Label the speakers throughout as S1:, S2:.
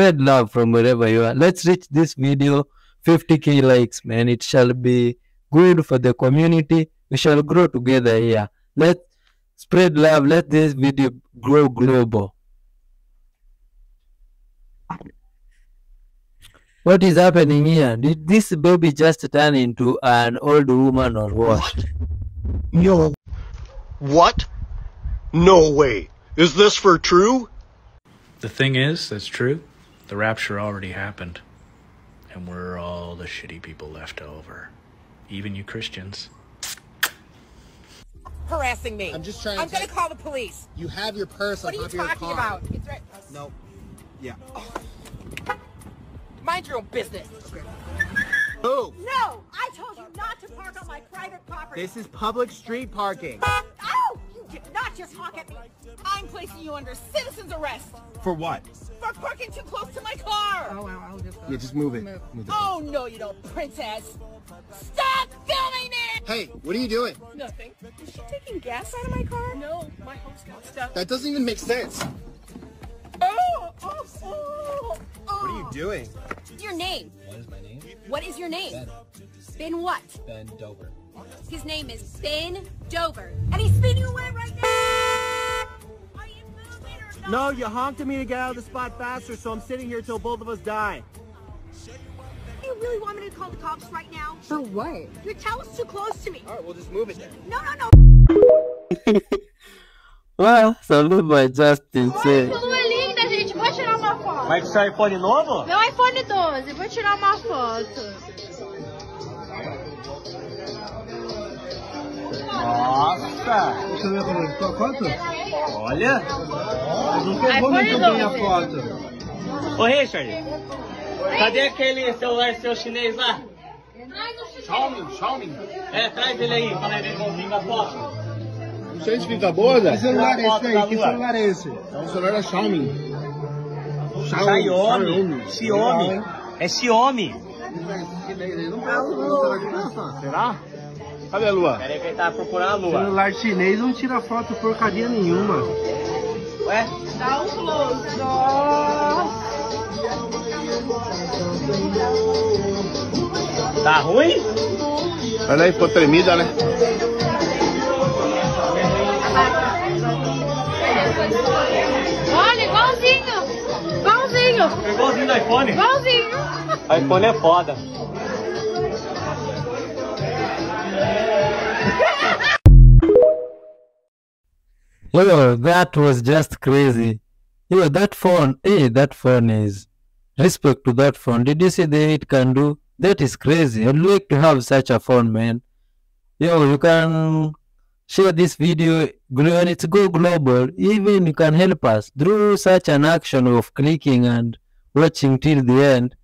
S1: spread love from wherever you are. Let's reach this video 50k likes, man. It shall be good for the community. We shall grow together here. Let's spread love. Let this video grow global. What is happening here? Did this baby just turn into an old woman or what?
S2: No. What? No way. Is this for true?
S3: The thing is, that's true. The rapture already happened. And we're all the shitty people left over. Even you Christians.
S4: Harassing me.
S5: I'm just trying
S4: I'm gonna call the police.
S5: You have your purse on
S4: What are
S5: top
S4: you
S5: of your
S4: talking
S5: car.
S4: about? It's right.
S5: No. Yeah.
S4: Oh. Mind your own business.
S5: Okay. Who?
S4: No! I told you not to park on my private property.
S5: This is public street parking.
S4: Oh! You did not just honk at me. I'm placing you under citizen's arrest.
S5: For what?
S4: For parking too close to my car.
S5: Oh, I'll just... Yeah, just move it. Move it.
S4: Oh, no, you don't, princess. Stop filming it!
S5: Hey, what are you doing?
S4: Nothing. Is she taking gas out of my car? No, my host got stuck.
S5: That doesn't even make sense.
S4: Oh!
S5: What are you doing?
S6: Your name?
S5: What is my name?
S6: What is your name?
S5: Ben.
S6: Ben what?
S5: Ben Dover.
S6: His name is Ben Dover.
S4: And he's speeding away right now! Are you moving or not?
S5: No, you honked at me to get out of the spot faster, so I'm sitting here till both of us die.
S4: You really want me to call the cops right now?
S6: For what?
S4: Your towel's too close to me.
S5: All right, we'll just move it then.
S4: No.
S1: Well, salute by Justin. Say.
S7: É linda, gente. Vou tirar uma foto.
S8: Vai tirar iPhone novo?
S7: Meu iPhone 12. Vou tirar uma foto.
S8: Nossa!
S5: Você viu como é tua foto?
S8: Olha!
S5: Não pegou muito bem a foto.
S8: Ô Richard, cadê aquele celular seu chinês lá? Xiaomi? É, traz ele aí, para ver como fica a foto.
S5: Não sei se fica boa, Zé. Que celular é esse aí? Que celular é esse? É um celular da Xiaomi.
S8: Xiaomi. É Xiaomi.
S5: Será? Cadê a Lua?
S8: Pera aí que ele tá procurando a Lua.
S5: Celular chinês não tira foto porcaria nenhuma.
S8: Ué?
S7: Dá um close. Nossa.
S8: Tá ruim?
S5: Olha aí, ficou tremida, né?
S7: Olha, igualzinho. Igualzinho.
S8: Igualzinho do iPhone?
S7: Igualzinho.
S8: iPhone é foda.
S1: Yo, that was just crazy. Yo, that phone is respect to that phone. Did you see the it can do? That is crazy. I'd like to have such a phone, man. Yo, you can share this video and it's go global. Even you can help us through such an action of clicking and watching till the end.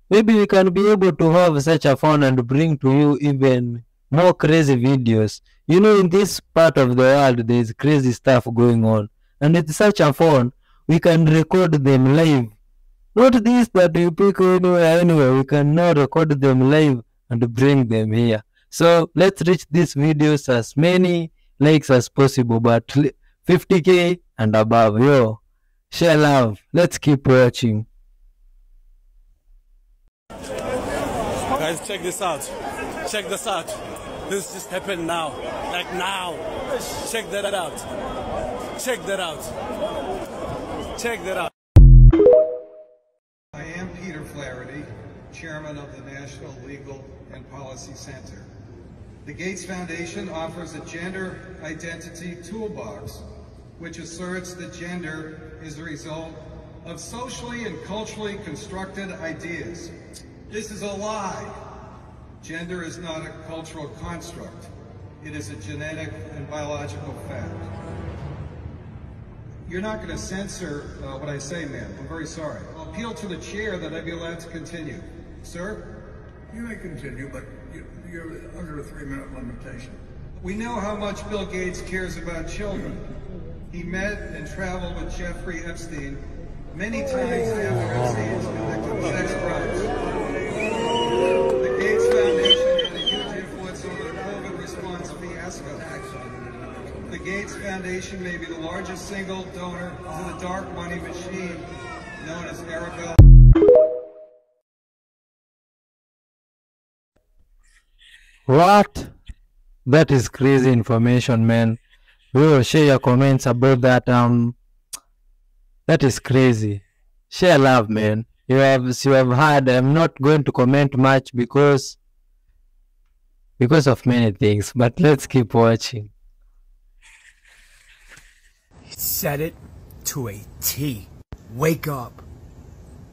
S1: Maybe we can be able to have such a phone and bring to you even more crazy videos. You know, in this part of the world, there's crazy stuff going on. And with such a phone, we can record them live. Not this that you pick anywhere. We can now record them live and bring them here. So let's reach these videos as many likes as possible, but 50k and above. Yo, share love. Let's keep watching.
S9: Guys, check this out. Check this out. This just happened now. Like now. Check that out. Check that out. Check that out.
S10: I am Peter Flaherty, Chairman of the National Legal and Policy Center. The Gates Foundation offers a gender identity toolbox, which asserts that gender is the result of socially and culturally constructed ideas. This is a lie. Gender is not a cultural construct. It is a genetic and biological fact. You're not going to censor what I say, ma'am. I'm very sorry. I'll appeal to the chair that I be allowed to continue. Sir?
S11: You may continue, but you're under a 3-minute limitation.
S10: We know how much Bill Gates cares about children. He met and traveled with Jeffrey Epstein many times after Epstein's convicted sex crimes. The Gates Foundation had a huge influence over the COVID response fiasco. The Gates Foundation may be the largest single donor to the dark money machine, known as Arabelle.
S1: What? That is crazy information, man. We will share your comments about that. That is crazy. Share love, man. You have heard. I'm not going to comment much because of many things. But let's keep watching.
S12: He said it to a T. Wake up.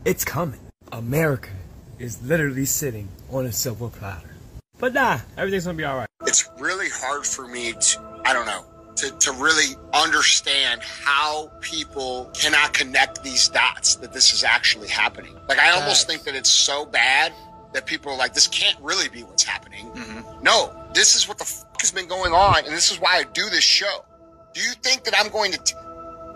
S12: It's coming. America is literally sitting on a silver platter. But nah, everything's gonna be alright.
S2: It's really hard for me to, I don't know, to really understand how people cannot connect these dots that this is actually happening. Like, I almost think that it's so bad that people are like, this can't really be what's happening. Mm-hmm. No, this is what the fuck has been going on, and this is why I do this show. Do you think that I'm going to,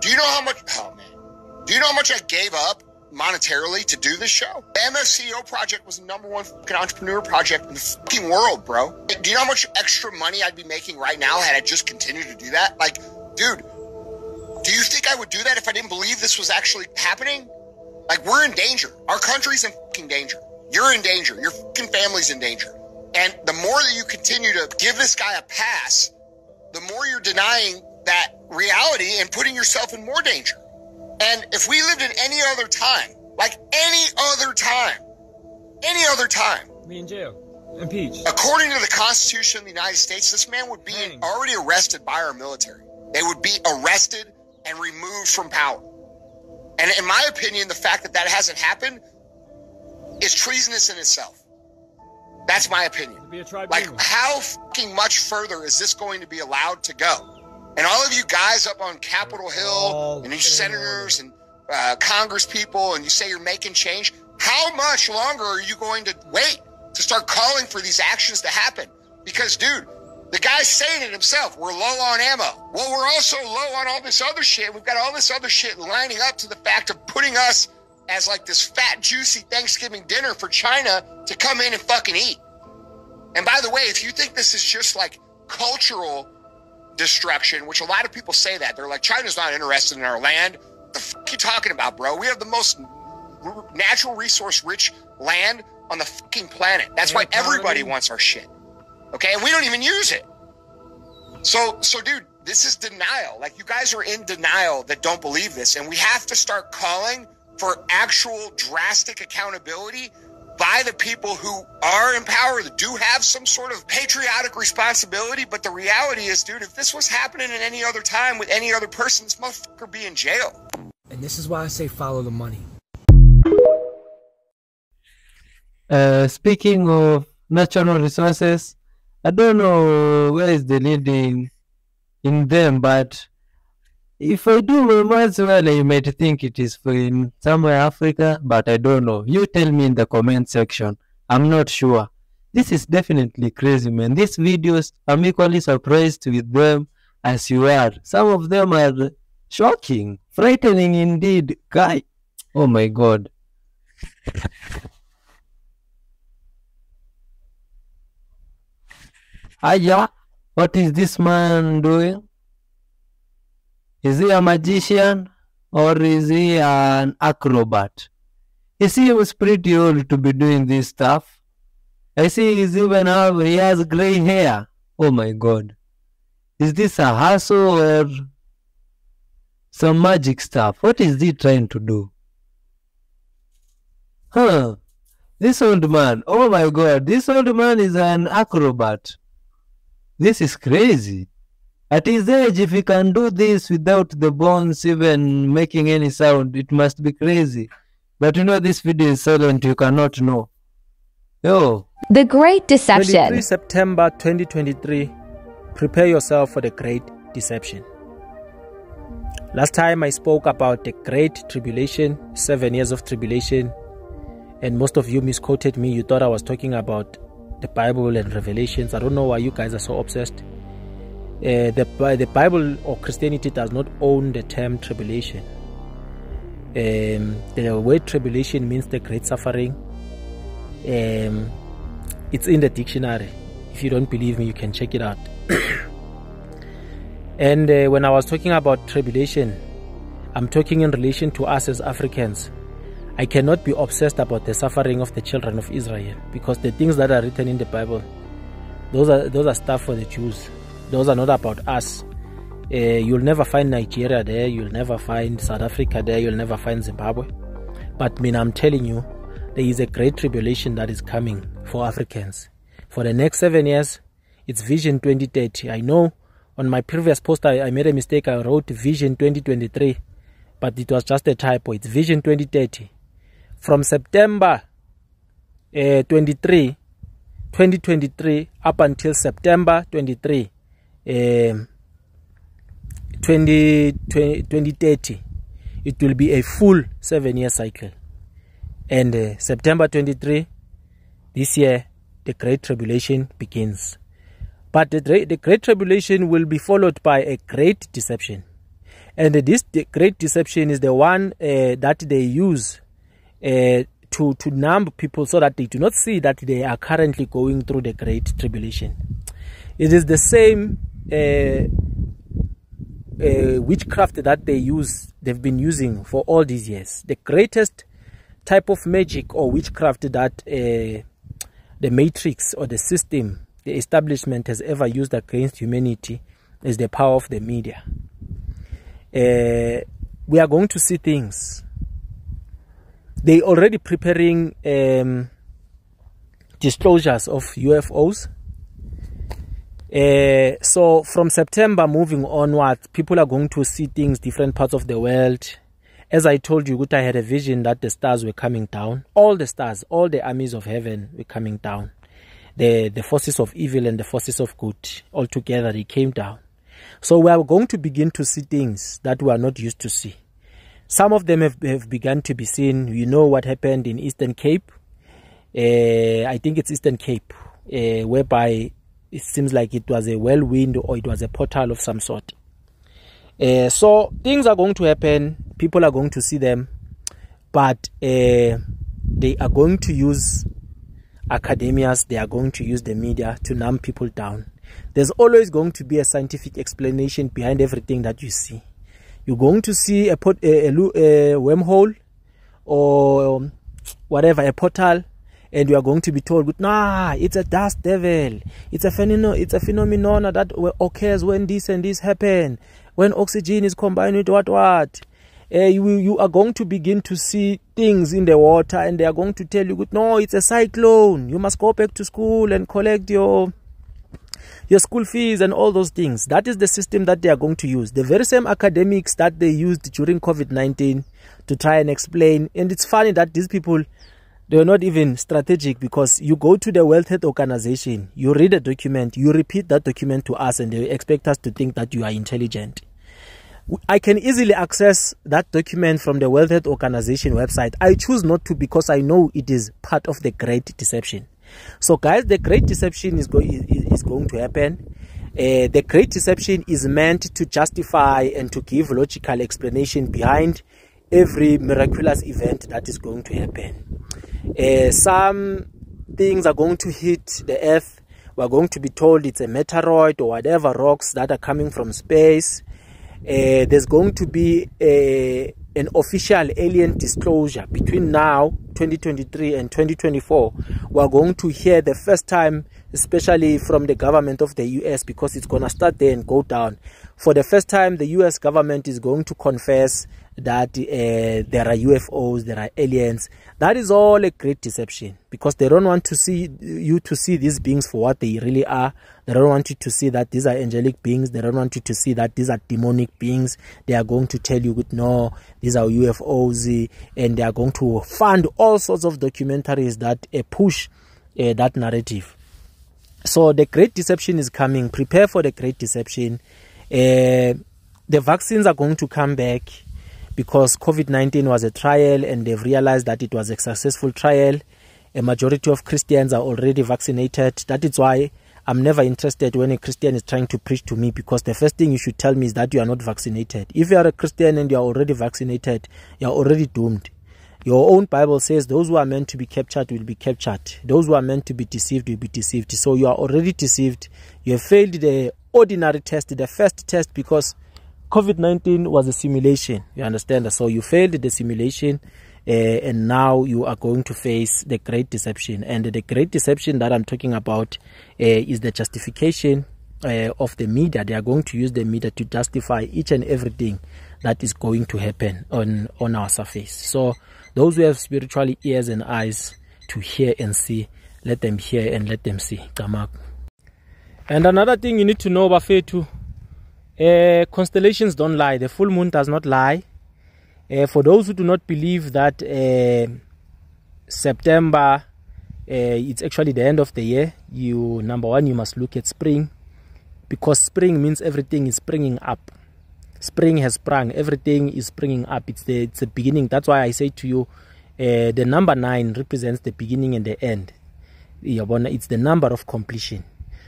S2: do you know how much, oh man, do you know how much I gave up monetarily to do this show? The MFCEO project was the #1 fucking entrepreneur project in the fucking world, bro. Do you know how much extra money I'd be making right now had I just continued to do that? Like, dude, do you think I would do that if I didn't believe this was actually happening? Like, we're in danger. Our country's in fucking danger. You're in danger. Your fucking family's in danger. And the more that you continue to give this guy a pass, the more you're denying that reality and putting yourself in more danger. And if we lived in any other time, like any other time,
S12: Me in jail. Impeached.
S2: according to the Constitution of the United States, this man would be already arrested by our military. They would be arrested and removed from power. And in my opinion, the fact that that hasn't happened is treasonous in itself. That's my opinion. Like, how fucking much further is this going to be allowed to go? And all of you guys up on Capitol Hill, and you senators and Congress people, and you say you're making change, how much longer are you going to wait to start calling for these actions to happen? Because, dude, the guy's saying it himself. We're low on ammo. Well, we're also low on all this other shit. We've got all this other shit lining up to the fact of putting us as like this fat, juicy Thanksgiving dinner for China to come in and fucking eat. And by the way, if you think this is just like cultural destruction, which a lot of people say that, they're like, China's not interested in our land. The fuck you talking about, bro? We have the most natural resource rich land on the fucking planet. That's why everybody wants our shit. Okay, and we don't even use it. So dude, this is denial. Like, you guys are in denial that don't believe this, and we have to start calling for actual drastic accountability by the people who are in power, that do have some sort of patriotic responsibility. But the reality is, dude, if this was happening at any other time with any other person, this motherfucker would be in jail.
S12: And this is why I say follow the money.
S1: Speaking of natural resources, I don't know where is the leading in them, but if I do as well, you might think it is in somewhere Africa, but I don't know. You tell me in the comment section. I'm not sure. This is definitely crazy, man. These videos, I'm equally surprised with them as you are. Some of them are shocking, frightening indeed. Guy, oh my God. Aya, what is this man doing? Is he a magician or is he an acrobat? He seems pretty old to be doing this stuff. I see he has gray hair. Oh my God. Is this a hustle or some magic stuff? What is he trying to do? Huh. This old man. Oh my God. This old man is an acrobat. This is crazy. At his age, if he can do this without the bones even making any sound, it must be crazy. But you know, this video is silent, you cannot know. Yo.
S13: The Great Deception.
S12: 23 September 2023. Prepare yourself for the Great Deception. Last time I spoke about the Great Tribulation, 7 years of tribulation, and most of you misquoted me. You thought I was talking about the Bible and Revelations. I don't know why you guys are so obsessed. The Bible or Christianity does not own the term tribulation. The word tribulation means the great suffering. It's in the dictionary. If you don't believe me, you can check it out. And when I was talking about tribulation, I'm talking in relation to us as Africans. I cannot be obsessed about the suffering of the children of Israel, because the things that are written in the Bible, those are stuff for the Jews. Those are not about us. You'll never find Nigeria there, you'll never find South Africa there, you'll never find Zimbabwe. But I'm telling you, there is a great tribulation that is coming for Africans. For the next 7 years, it's Vision 2030. I know on my previous post I made a mistake. I wrote Vision 2023, but it was just a typo. It's Vision 2030. From September 2023 up until September 2030, it will be a full 7-year cycle. And September 23, this year, the Great Tribulation begins. But the Great Tribulation will be followed by a great deception. And the great deception is the one that they use to numb people so that they do not see that they are currently going through the Great Tribulation. It is the same witchcraft that they've been using for all these years. The greatest type of magic or witchcraft that the matrix or the system, the establishment has ever used against humanity is the power of the media. We are going to see things. They already preparing disclosures of UFOs. So from September moving onward, people are going to see things different parts of the world. As I told you, I had a vision that the stars were coming down. All the stars, all the armies of heaven were coming down. The forces of evil and the forces of good, all together, they came down. So we are going to begin to see things that we are not used to see. Some of them have begun to be seen. You know what happened in Eastern Cape. I think it's Eastern Cape, whereby it seems like it was a whirlwind or it was a portal of some sort. So things are going to happen. People are going to see them. But they are going to use academias. They are going to use the media to numb people down. There's always going to be a scientific explanation behind everything that you see. You're going to see a wormhole or whatever, a portal, and you are going to be told, nah, it's a dust devil. It's a phenomenon that occurs when this and this happen, when oxygen is combined with what. You are going to begin to see things in the water, and they are going to tell you, no, it's a cyclone. You must go back to school and collect your school fees and all those things. That is the system that they are going to use. The very same academics that they used during COVID-19 to try and explain. And it's funny that these people, they are not even strategic, because you go to the World Health Organization, you read a document, you repeat that document to us, and they expect us to think that you are intelligent. I can easily access that document from the World Health Organization website. I choose not to, because I know it is part of the Great Deception. So guys, the Great Deception is going to happen. The Great Deception is meant to justify and to give logical explanation behind every miraculous event that is going to happen. Some things are going to hit the earth. We're going to be told it's a meteoroid or whatever rocks that are coming from space. There's going to be an official alien disclosure between now, 2023 and 2024. We're going to hear the first time, especially from the government of the US, because it's going to start there and go down. For the first time, the US government is going to confess that there are UFOs, there are aliens. That is all a great deception, because they don't want to see you to see these beings for what they really are. They don't want you to see that these are angelic beings. They don't want you to see that these are demonic beings. They are going to tell you, no, these are UFOs, and they are going to fund all sorts of documentaries that push that narrative. So the great deception is coming. Prepare for the great deception. The vaccines are going to come back, because COVID-19 was a trial, and they've realized that it was a successful trial. A majority of Christians are already vaccinated. That is why I'm never interested when a Christian is trying to preach to me, because the first thing you should tell me is that you are not vaccinated. If you are a Christian and you are already vaccinated, you are already doomed. Your own Bible says those who are meant to be captured will be captured. Those who are meant to be deceived will be deceived. So you are already deceived. You have failed the ordinary test, the first test, because COVID-19 was a simulation. You understand? So you failed the simulation, and now you are going to face the great deception. And the great deception that I'm talking about is the justification of the media. They are going to use the media to justify each and everything that is going to happen on our surface. So those who have spiritual ears and eyes to hear and see, let them hear and let them see. And another thing you need to know, Bafetu, constellations don't lie. The full moon does not lie. For those who do not believe that September it's actually the end of the year, number one, you must look at spring, because spring means everything is springing up. Spring has sprung, everything is springing up. It's the beginning. That's why I say to you, the number 9 represents the beginning and the end. It's the number of completion.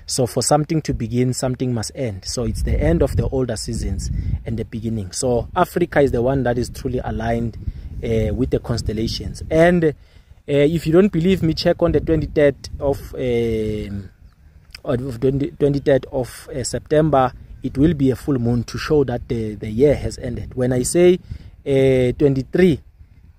S12: So for something to begin, something must end. So it's the end of the older seasons and the beginning. So Africa is the one that is truly aligned with the constellations. And if you don't believe me, check on the 23rd of September. It will be a full moon to show that the year has ended. When I say 23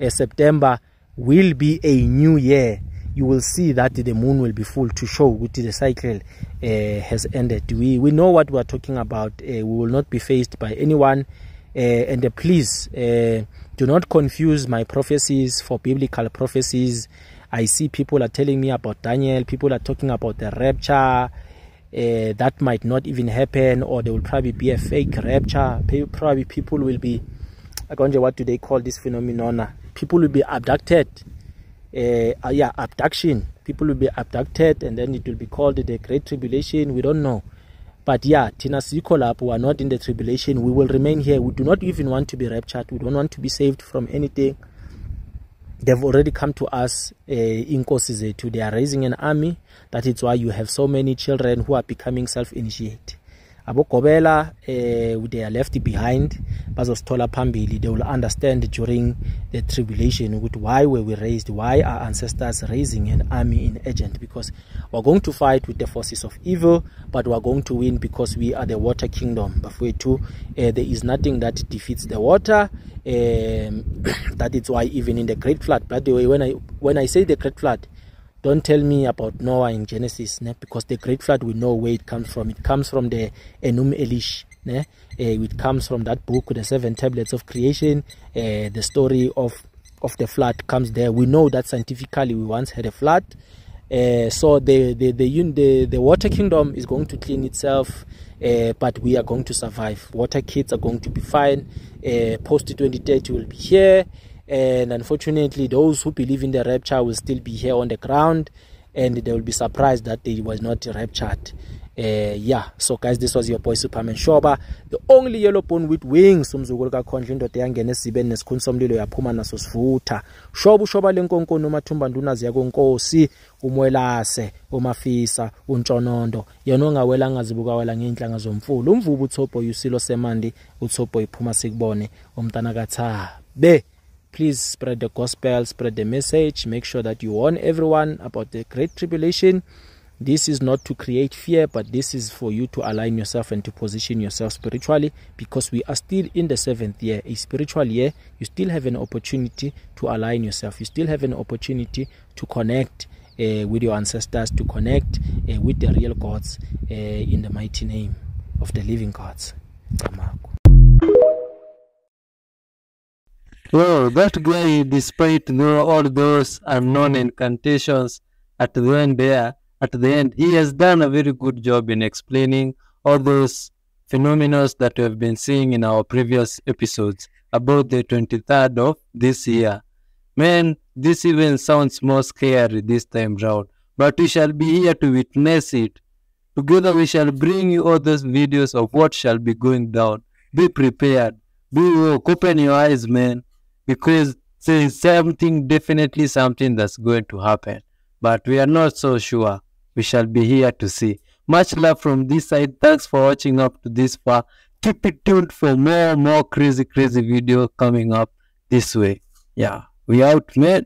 S12: September will be a new year, you will see that the moon will be full to show which the cycle has ended. We know what we are talking about. We will not be faced by anyone. And please do not confuse my prophecies for biblical prophecies. I see people are telling me about Daniel. People are talking about the rapture. That might not even happen, or there will probably be a fake rapture. Probably people will be, I don't know, what do they call this phenomenon? People will be abducted. Abduction. People will be abducted, and then it will be called the Great Tribulation. We don't know. But yeah, Tina Sikolap, we are not in the tribulation. We will remain here. We do not even want to be raptured. We don't want to be saved from anything. They've already come to us in Kosizetu. They are raising an army. That is why you have so many children who are becoming self-initiated. Abokobela, they are left behind. Bazosthola Pambili, they will understand during the tribulation with why were we raised, why are ancestors raising an army in agent, because we're going to fight with the forces of evil, but we're going to win because we are the water kingdom. But for two, there is nothing that defeats the water. That is why even in the great flood, by the way, when I say the great flood, don't tell me about Noah in Genesis, because the great flood, we know where it comes from. It comes from the Enum Elish. It comes from that book, the 7 tablets of creation. The story of the flood comes there. We know that scientifically we once had a flood. So the water kingdom is going to clean itself, but we are going to survive. Water kids are going to be fine. Post 2030 will be here. And unfortunately, those who believe in the rapture will still be here on the ground, and they will be surprised that they was not raptured. So guys, this was your boy Superman Shoba, the only yellow bone with wings. Umzukulu kaKhondla indoda yangena esibeni nesikhuni somlilo yaphuma naso sivutha. Shoba lenkonko nomathumba nduna ziya konkosi, umwelase, umafisa, untshonondo, yena ongawela ngazibuka wela ngeenhlanga zomfulu. Umvubu uThobo yusilo semandi, uThobo iphuma sikubone, umntana kaThabe. Please spread the gospel, spread the message. Make sure that you warn everyone about the Great Tribulation. This is not to create fear, but this is for you to align yourself and to position yourself spiritually, because we are still in the 7th year, a spiritual year. You still have an opportunity to align yourself. You still have an opportunity to connect with your ancestors, to connect with the real gods in the mighty name of the living gods.
S1: Well, that guy, despite all those unknown incantations at the end, he has done a very good job in explaining all those phenomena that we have been seeing in our previous episodes about the 23rd of this year. Man, this even sounds more scary this time round, but we shall be here to witness it. Together we shall bring you all those videos of what shall be going down. Be prepared. Be woke. Open your eyes, man. Because there is definitely something that's going to happen. But we are not so sure. We shall be here to see. Much love from this side. Thanks for watching up to this far. Keep it tuned for more crazy video coming up this way. Yeah, we out, man.